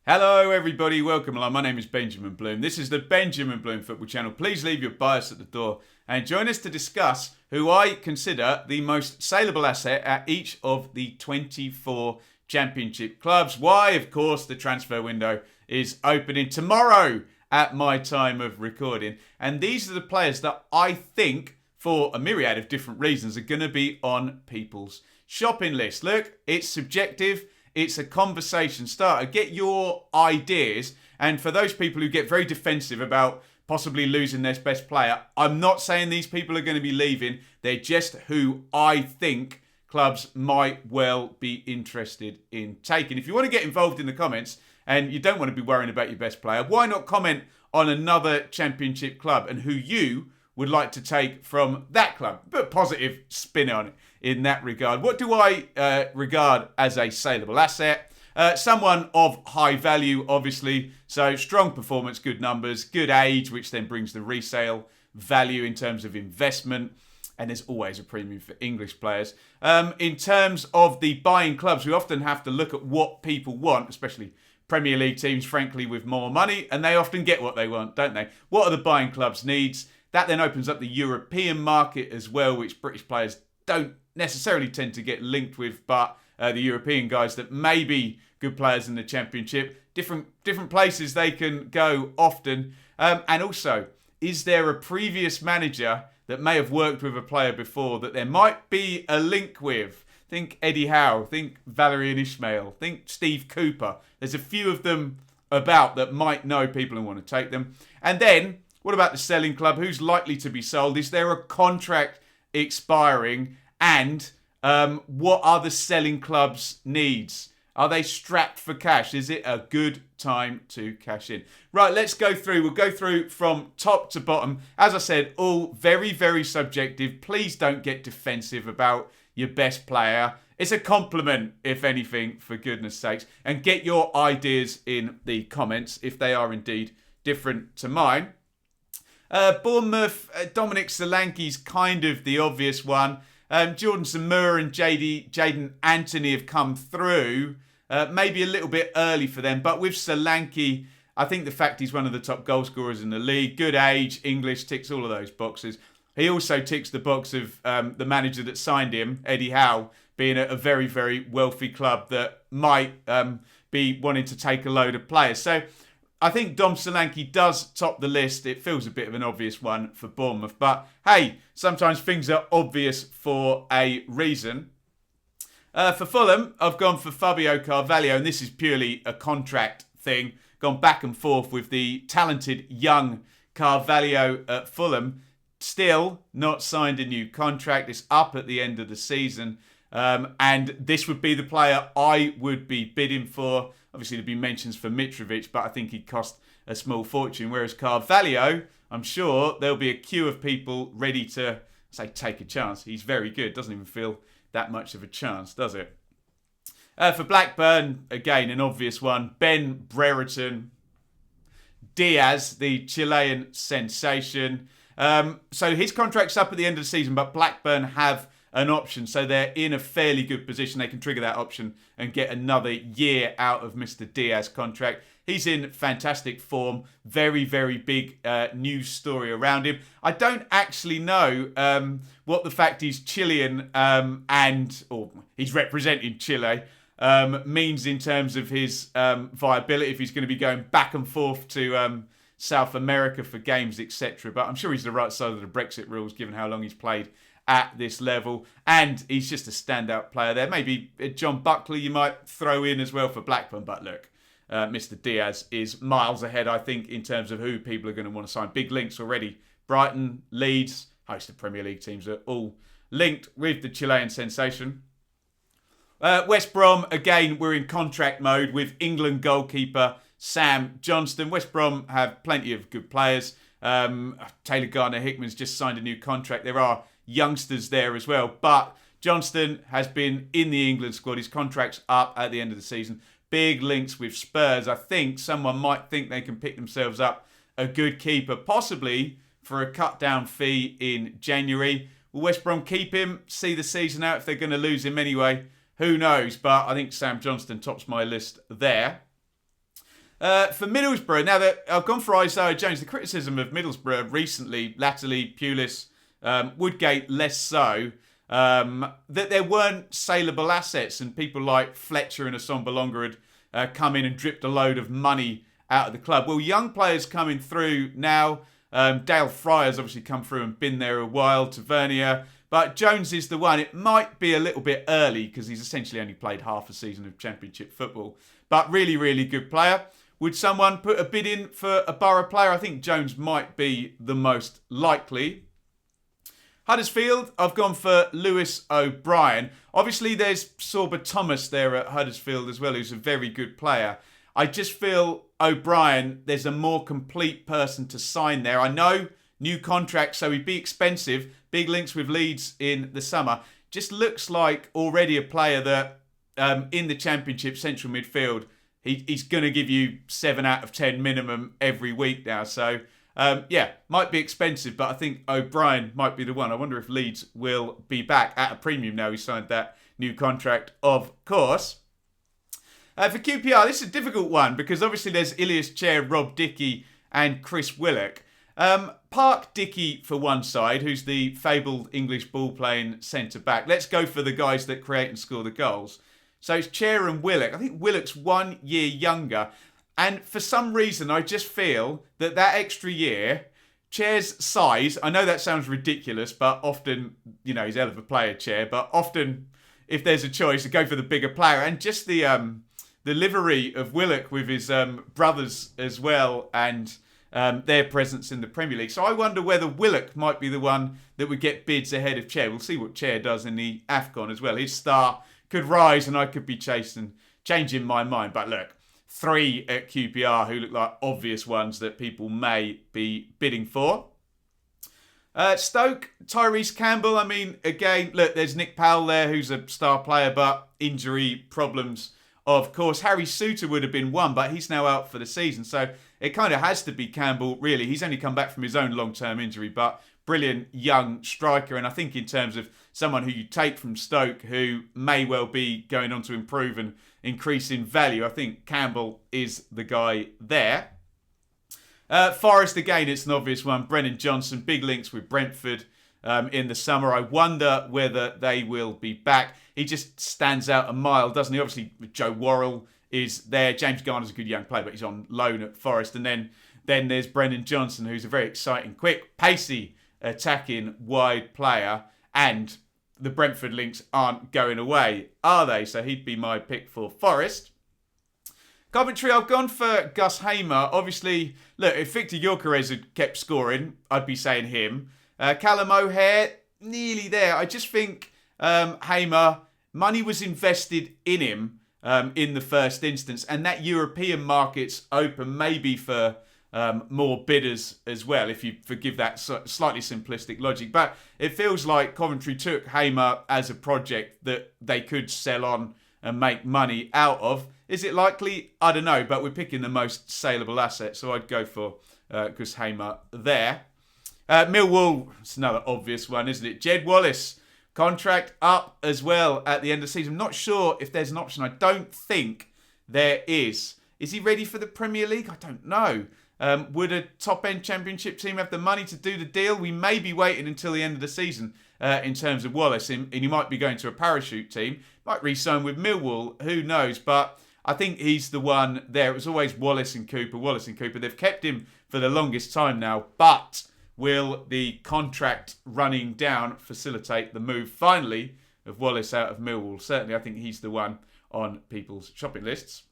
Hello everybody, welcome along. My name is Benjamin Bloom. This is the Benjamin Bloom Football Channel. Please leave your bias at the door and join us to discuss who I consider the most saleable asset at each of the 24 Championship clubs. Why, of course, the transfer window is opening tomorrow at my time of recording. And these are the players that I think, for a myriad of different reasons, are going to be on people's shopping list. Look, it's subjective. It's a conversation starter. Get your ideas. And for those people who get very defensive about possibly losing their best player, I'm not saying these people are going to be leaving. They're just who I think clubs might well be interested in taking. If you want to get involved in the comments and you don't want to be worrying about your best player, why not comment on another Championship club and who you would like to take from that club? Put a positive spin on it in that regard. What do I regard as a saleable asset? Someone of high value, obviously. So strong performance, good numbers, good age, which then brings the resale value in terms of investment. And there's always a premium for English players. In terms of the buying clubs, we often have to look at what people want, especially Premier League teams, frankly, with more money. And they often get what they want, don't they? What are the buying clubs' needs? That then opens up the European market as well, which British players don't necessarily tend to get linked with, but the European guys that may be good players in the Championship, different places they can go often. And also, is there a previous manager that may have worked with a player before that there might be a link with? Think Eddie Howe, think Valérien Ismaël, think Steve Cooper. There's a few of them about that might know people and want to take them. And then, what about the selling club? Who's likely to be sold? Is there a contract expiring? And what are the selling club's needs? Are they strapped for cash? Is it a good time to cash in? Right, let's go through. We'll go through from top to bottom. As I said, all very, very subjective. Please don't get defensive about your best player. It's a compliment, if anything, for goodness sakes. And get your ideas in the comments if they are indeed different to mine. Bournemouth, Dominic Solanke's kind of the obvious one. Jordan Samura and Jaden Anthony have come through. Maybe a little bit early for them. But with Solanke, I think the fact he's one of the top goal scorers in the league, good age, English, ticks all of those boxes. He also ticks the box of the manager that signed him, Eddie Howe, being a very, very wealthy club that might be wanting to take a load of players. So I think Dom Solanke does top the list. It feels a bit of an obvious one for Bournemouth. But hey, sometimes things are obvious for a reason. For Fulham, I've gone for Fabio Carvalho, and this is purely a contract thing. Gone back and forth with the talented young Carvalho at Fulham. Still not signed a new contract. It's up at the end of the season. And this would be the player I would be bidding for. Obviously, there'd be mentions for Mitrovic, but I think he'd cost a small fortune. Whereas Carvalho, I'm sure there'll be a queue of people ready to, say, take a chance. He's very good. Doesn't even feel that much of a chance, does it? For Blackburn, again, an obvious one. Ben Brereton. Diaz, the Chilean sensation. So his contract's up at the end of the season, but Blackburn have an option. So they're in a fairly good position. They can trigger that option and get another year out of Mr. Diaz's contract. He's in fantastic form. Very, very big news story around him. I don't actually know what the fact he's Chilean or he's representing Chile means in terms of his viability, if he's going to be going back and forth to South America for games, etc. But I'm sure he's the right side of the Brexit rules, given how long he's played at this level, and he's just a standout player there. Maybe John Buckley you might throw in as well for Blackburn, but look, Mr. Diaz is miles ahead, I think, in terms of who people are going to want to sign. Big links already. Brighton, Leeds, host of Premier League teams are all linked with the Chilean sensation. West Brom, again, we're in contract mode with England goalkeeper Sam Johnston. West Brom have plenty of good players. Taylor Gardner-Hickman's just signed a new contract. There are youngsters there as well. But Johnston has been in the England squad. His contract's up at the end of the season. Big links with Spurs. I think someone might think they can pick themselves up a good keeper, possibly for a cut-down fee in January. Will West Brom keep him, see the season out if they're going to lose him anyway? Who knows? But I think Sam Johnston tops my list there. For Middlesbrough, now that I've gone for Isaiah Jones, the criticism of Middlesbrough recently, latterly, Pulis, Woodgate less so, that there weren't saleable assets and people like Fletcher and Assombalonga had come in and dripped a load of money out of the club. Well, young players coming through now. Dale Fryer's obviously come through and been there a while, Tavernier. But Jones is the one. It might be a little bit early because he's essentially only played half a season of Championship football. But really, really good player. Would someone put a bid in for a Boro player? I think Jones might be the most likely. Huddersfield, I've gone for Lewis O'Brien. Obviously, there's Sorba Thomas there at Huddersfield as well, who's a very good player. I just feel O'Brien, there's a more complete person to sign there. I know, new contract, so he'd be expensive. Big links with Leeds in the summer. Just looks like already a player that in the Championship central midfield, he's going to give you 7 out of 10 minimum every week now. So, might be expensive, but I think O'Brien might be the one. I wonder if Leeds will be back at a premium now he signed that new contract, of course. For QPR, this is a difficult one because obviously there's Ilias Chair, Rob Dickey and Chris Willock. Park Dickey for one side, who's the fabled English ball-playing centre-back. Let's go for the guys that create and score the goals. So it's Chair and Willock. I think Willock's 1 year younger. And for some reason, I just feel that extra year, Chair's size, I know that sounds ridiculous, but often, he's a hell of a player, Chair, but often if there's a choice, I go for the bigger player. And just the livery of Willock with his brothers as well and their presence in the Premier League. So I wonder whether Willock might be the one that would get bids ahead of Chair. We'll see what Chair does in the AFCON as well. His star could rise and I could be changing my mind. But look, 3 at QPR who look like obvious ones that people may be bidding for. Stoke, Tyrese Campbell. I mean, again, look, there's Nick Powell there who's a star player, but injury problems, of course. Harry Souttar would have been one, but he's now out for the season. So it kind of has to be Campbell, really. He's only come back from his own long-term injury, but brilliant young striker. And I think in terms of someone who you take from Stoke who may well be going on to improve and increase in value, I think Campbell is the guy there. Forest, again, it's an obvious one. Brennan Johnson, big links with Brentford in the summer. I wonder whether they will be back. He just stands out a mile, doesn't he? Obviously, Joe Worrell is there. James Garner's a good young player, but he's on loan at Forest. And then there's Brennan Johnson, who's a very exciting, quick, pacey, attacking, wide player. And the Brentford links aren't going away, are they? So he'd be my pick for Forest. Coventry, I've gone for Gus Hamer. Obviously, look, if Victor Gyökeres had kept scoring, I'd be saying him. Callum O'Hare, nearly there. I just think Hamer, money was invested in him in the first instance, and that European market's open maybe for more bidders as well, if you forgive that slightly simplistic logic. But it feels like Coventry took Hamer as a project that they could sell on and make money out of. Is it likely? I don't know, but we're picking the most saleable asset, so I'd go for Gus Hamer there. Millwall, it's another obvious one, isn't it? Jed Wallace, contract up as well at the end of the season. I'm not sure if there's an option. I don't think there is. Is he ready for the Premier League? I don't know. Would a top-end Championship team have the money to do the deal? We may be waiting until the end of the season in terms of Wallace, and he might be going to a parachute team. Might re-sign with Millwall, who knows? But I think he's the one there. It was always Wallace and Cooper. They've kept him for the longest time now, but will the contract running down facilitate the move, finally, of Wallace out of Millwall? Certainly, I think he's the one on people's shopping lists.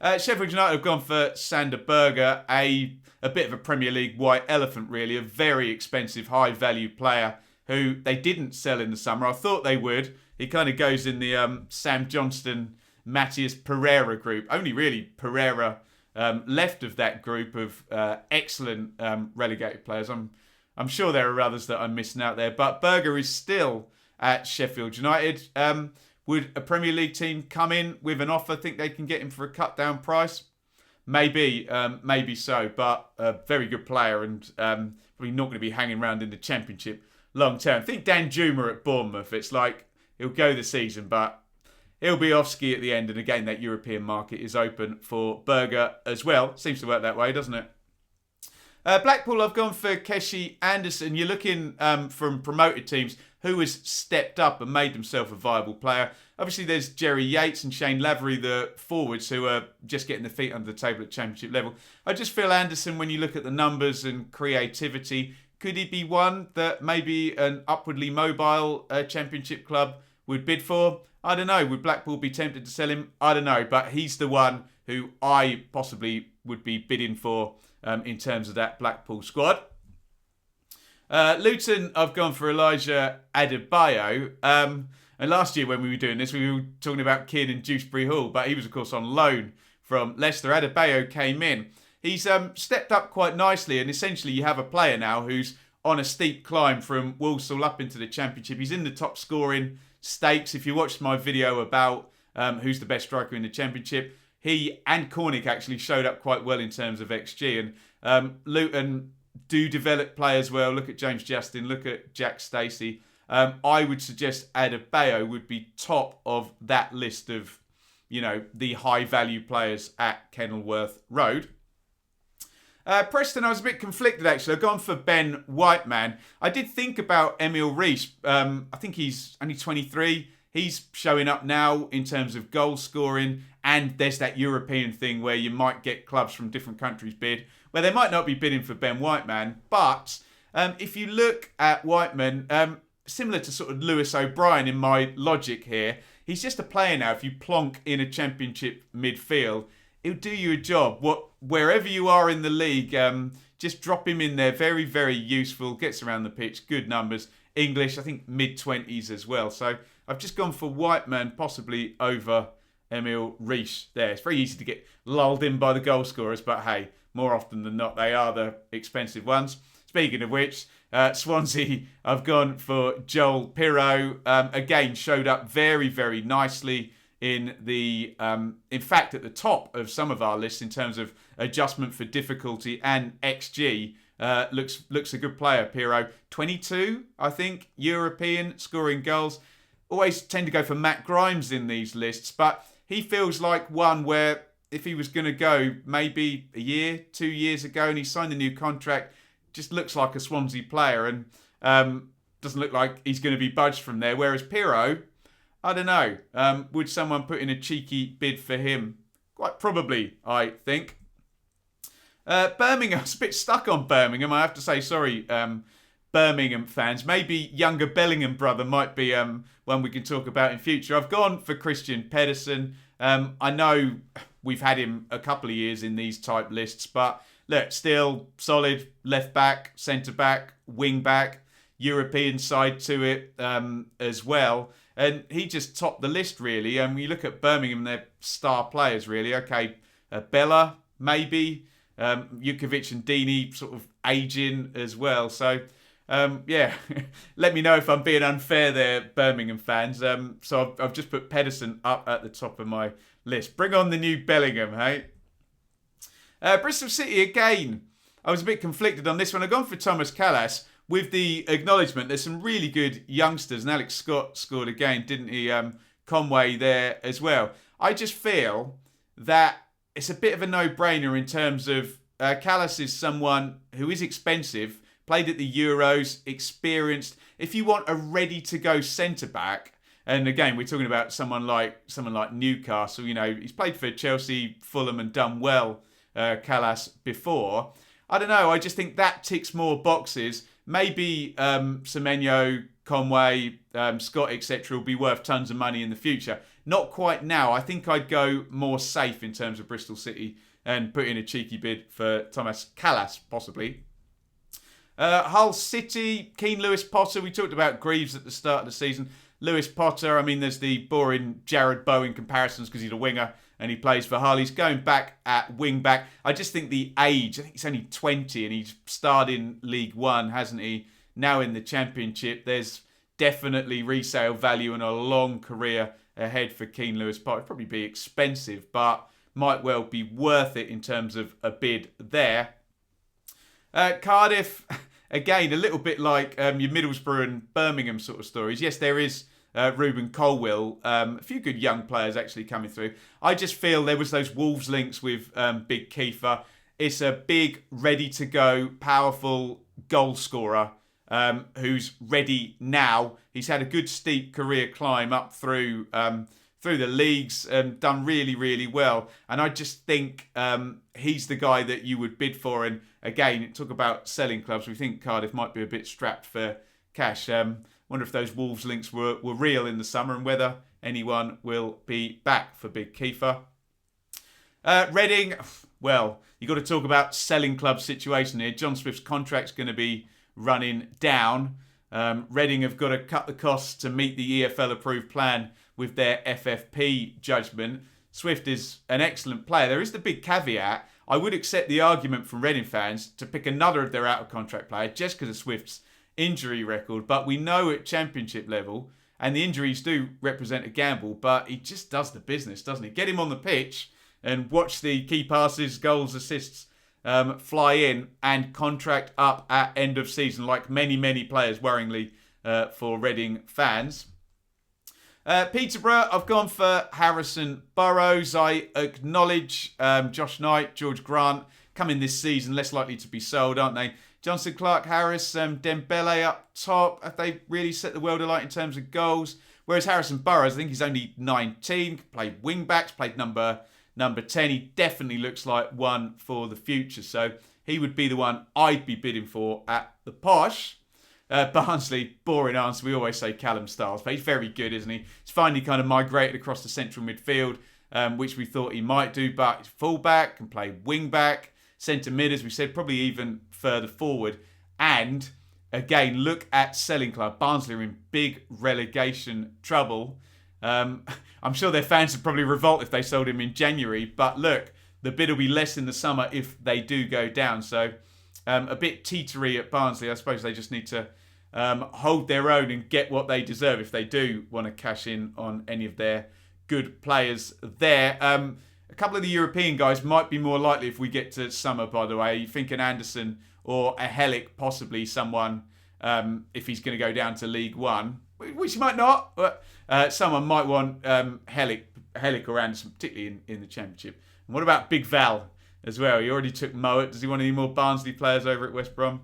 Sheffield United have gone for Sander Berger, a bit of a Premier League white elephant, really, a very expensive, high-value player who they didn't sell in the summer. I thought they would. He kind of goes in the Sam Johnston, Matthias Pereira group. Only really Pereira left of that group of excellent relegated players. I'm sure there are others that I'm missing out there, but Berger is still at Sheffield United. Would a Premier League team come in with an offer, think they can get him for a cut-down price? Maybe so, but a very good player and probably not going to be hanging around in the Championship long term. Think Dan Juma at Bournemouth. It's like he'll go the season, but he'll be off ski at the end. And again, that European market is open for Berger as well. Seems to work that way, doesn't it? Blackpool, I've gone for Keshi Anderson. You're looking from promoted teams who has stepped up and made himself a viable player. Obviously, there's Jerry Yates and Shane Lavery, the forwards, who are just getting their feet under the table at championship level. I just feel Anderson, when you look at the numbers and creativity, could he be one that maybe an upwardly mobile championship club would bid for? I don't know. Would Blackpool be tempted to sell him? I don't know. But he's the one who I possibly would be bidding for in terms of that Blackpool squad. Luton, I've gone for Elijah Adebayo. And last year when we were doing this, we were talking about Keane and Dewsbury Hall, but he was, of course, on loan from Leicester. Adebayo came in. He's stepped up quite nicely, and essentially you have a player now who's on a steep climb from Walsall up into the Championship. He's in the top scoring stakes. If you watched my video about who's the best striker in the Championship, he and Cornick actually showed up quite well in terms of XG. And Luton do develop players well. Look at James Justin, look at Jack Stacey. I would suggest Adebayo would be top of that list of, the high-value players at Kenilworth Road. Preston, I was a bit conflicted, actually. I've gone for Ben Whiteman. I did think about Emil Rees. I think he's only 23. He's showing up now in terms of goal scoring, and there's that European thing where you might get clubs from different countries bid, where they might not be bidding for Ben Whiteman. But if you look at Whiteman, similar to sort of Lewis O'Brien in my logic here, he's just a player now. If you plonk in a championship midfield, he'll do you a job. Wherever you are in the league, just drop him in there. Very, very useful. Gets around the pitch. Good numbers. English, I think mid-20s as well. So I've just gone for Whiteman, possibly over Emil Rees there. It's very easy to get lulled in by the goal scorers, but hey, more often than not, they are the expensive ones. Speaking of which, Swansea, I've gone for Joel Pirro. Again, showed up very, very nicely in fact, at the top of some of our lists in terms of adjustment for difficulty and XG. Looks a good player, Pirro. 22, I think, European, scoring goals. Always tend to go for Matt Grimes in these lists, but he feels like one where if he was going to go maybe a year, 2 years ago, and he signed a new contract, just looks like a Swansea player and doesn't look like he's going to be budged from there. Whereas Pirro, I don't know. Would someone put in a cheeky bid for him? Quite probably, I think. Birmingham, I was a bit stuck on Birmingham, I have to say. Sorry, Birmingham fans. Maybe younger Bellingham brother might be one we can talk about in future. I've gone for Christian Pedersen. I know we've had him a couple of years in these type lists, but look, still solid left back, centre back, wing back, European side to it as well. And he just topped the list, really. And when you look at Birmingham, they're star players, really. Okay, Bella, maybe. Jukovic and Deeney sort of aging as well. So, yeah, let me know if I'm being unfair there, Birmingham fans. So I've just put Pedersen up at the top of my list. Bring on the new Bellingham, hey? Bristol City, again, I was a bit conflicted on this one. I've gone for Thomas Callas with the acknowledgement there's some really good youngsters. And Alex Scott scored again, didn't he? Conway there as well. I just feel that it's a bit of a no-brainer in terms of Callas is someone who is expensive, played at the Euros, experienced. If you want a ready-to-go centre-back, and again, we're talking about someone like Newcastle, he's played for Chelsea, Fulham and done well, Callas, before. I don't know, I just think that ticks more boxes. Maybe Semenyo, Conway, Scott, etc. will be worth tons of money in the future. Not quite now. I think I'd go more safe in terms of Bristol City and put in a cheeky bid for Thomas Callas, possibly. Hull City, Keane Lewis Potter. We talked about Greaves at the start of the season. Lewis Potter, I mean, there's the boring Jared Bowen comparisons because he's a winger and he plays for Hull. He's going back at wing back. I just think the age, I think he's only 20 and he's starred in League One, hasn't he? Now in the Championship, there's definitely resale value and a long career ahead for Keane Lewis Potter. It'd probably be expensive, but might well be worth it in terms of a bid there. Cardiff, again, a little bit like your Middlesbrough and Birmingham sort of stories. Yes, there is Ruben Colwill. A few good young players actually coming through. I just feel there was those Wolves links with Big Kiefer. It's a big, ready-to-go, powerful goal scorer who's ready now. He's had a good steep career climb up through the leagues and done really, really well. And I just think he's the guy that you would bid for. And again, talk about selling clubs. We think Cardiff might be a bit strapped for cash. Wonder if those Wolves links were real in the summer and whether anyone will be back for Big Kiefer. Reading, well, you've got to talk about selling club situation here. John Swift's contract's going to be running down. Reading have got to cut the costs to meet the EFL approved plan with their FFP judgment. Swift is an excellent player. There is the big caveat. I would accept the argument from Reading fans to pick another of their out-of-contract players just because of Swift's injury record. But we know at championship level, and the injuries do represent a gamble, but he just does the business, doesn't he? Get him on the pitch and watch the key passes, goals, assists fly in and contract up at end of season, like many, many players, worryingly, for Reading fans. Peterborough, I've gone for Harrison Burrows. I acknowledge Josh Knight, George Grant, coming this season, less likely to be sold, aren't they? Johnson, Clark, Harris, Dembele up top. Have they really set the world alight in terms of goals? Whereas Harrison Burrows, I think he's only 19, played wing backs, played number 10. He definitely looks like one for the future. So he would be the one I'd be bidding for at the Posh. Barnsley, boring answer. We always say Callum Styles, but he's very good, isn't he? He's finally kind of migrated across the central midfield, which we thought he might do, but he's full-back, can play wing-back, centre mid, as we said, probably even further forward. And, again, look at selling club. Barnsley are in big relegation trouble. I'm sure their fans would probably revolt if they sold him in January, but look, the bid will be less in the summer if they do go down. So a bit teetery at Barnsley. I suppose they just need to hold their own and get what they deserve if they do want to cash in on any of their good players there. A couple of the European guys might be more likely if we get to summer, by the way. You think an Anderson or a Hellick, possibly someone, if he's going to go down to League One, which he might not, but someone might want Hellick or Anderson, particularly in the Championship. And what about Big Val as well? He already took Mowat. Does he want any more Barnsley players over at West Brom?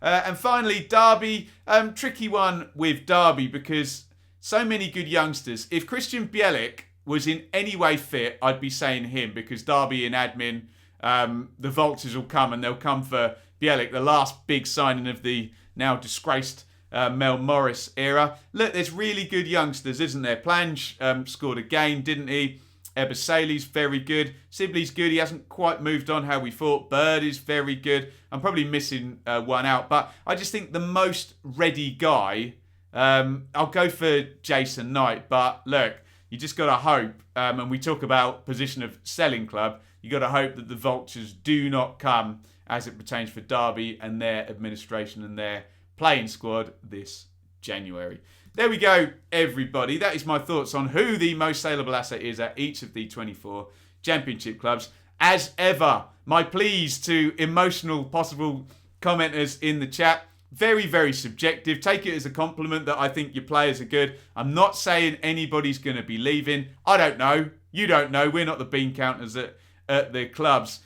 And finally, Derby. Tricky one with Derby because so many good youngsters. If Christian Bielik was in any way fit, I'd be saying him because Derby in admin, the vultures will come and they'll come for Bielik, the last big signing of the now disgraced Mel Morris era. Look, there's really good youngsters, isn't there? Plange scored again, didn't he? Ebersali's very good. Sibley's good. He hasn't quite moved on how we thought. Bird is very good. I'm probably missing one out, but I just think the most ready guy, I'll go for Jason Knight. But look, you just got to hope, and we talk about position of selling club, you got to hope that the vultures do not come as it pertains for Derby and their administration and their playing squad this January. There we go, everybody. That is my thoughts on who the most saleable asset is at each of the 24 championship clubs. As ever, my pleas to emotional possible commenters in the chat. Very, very subjective. Take it as a compliment that I think your players are good. I'm not saying anybody's going to be leaving. I don't know. You don't know. We're not the bean counters at the clubs.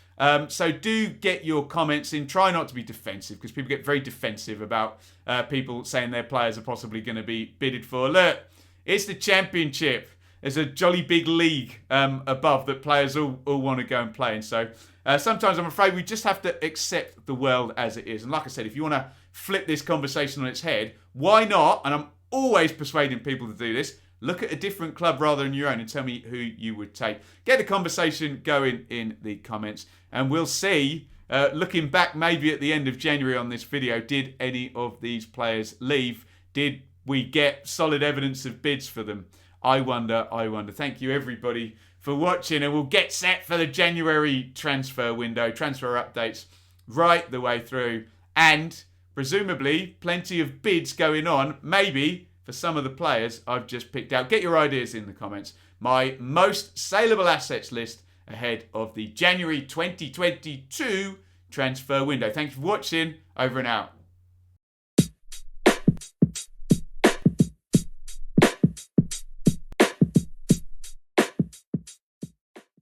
So do get your comments in. Try not to be defensive because people get very defensive about people saying their players are possibly going to be bidded for. Look, it's the Championship. There's a jolly big league above that players all want to go and play in. So sometimes I'm afraid we just have to accept the world as it is. And like I said, if you want to flip this conversation on its head, why not? And I'm always persuading people to do this. Look at a different club rather than your own and tell me who you would take. Get the conversation going in the comments. And we'll see, looking back maybe at the end of January on this video, did any of these players leave? Did we get solid evidence of bids for them? I wonder. Thank you, everybody, for watching. And we'll get set for the January transfer window. Transfer updates right the way through. And presumably plenty of bids going on. Maybe for some of the players I've just picked out. Get your ideas in the comments. My most saleable assets list ahead of the January 2022 transfer window. Thank you for watching. Over and out.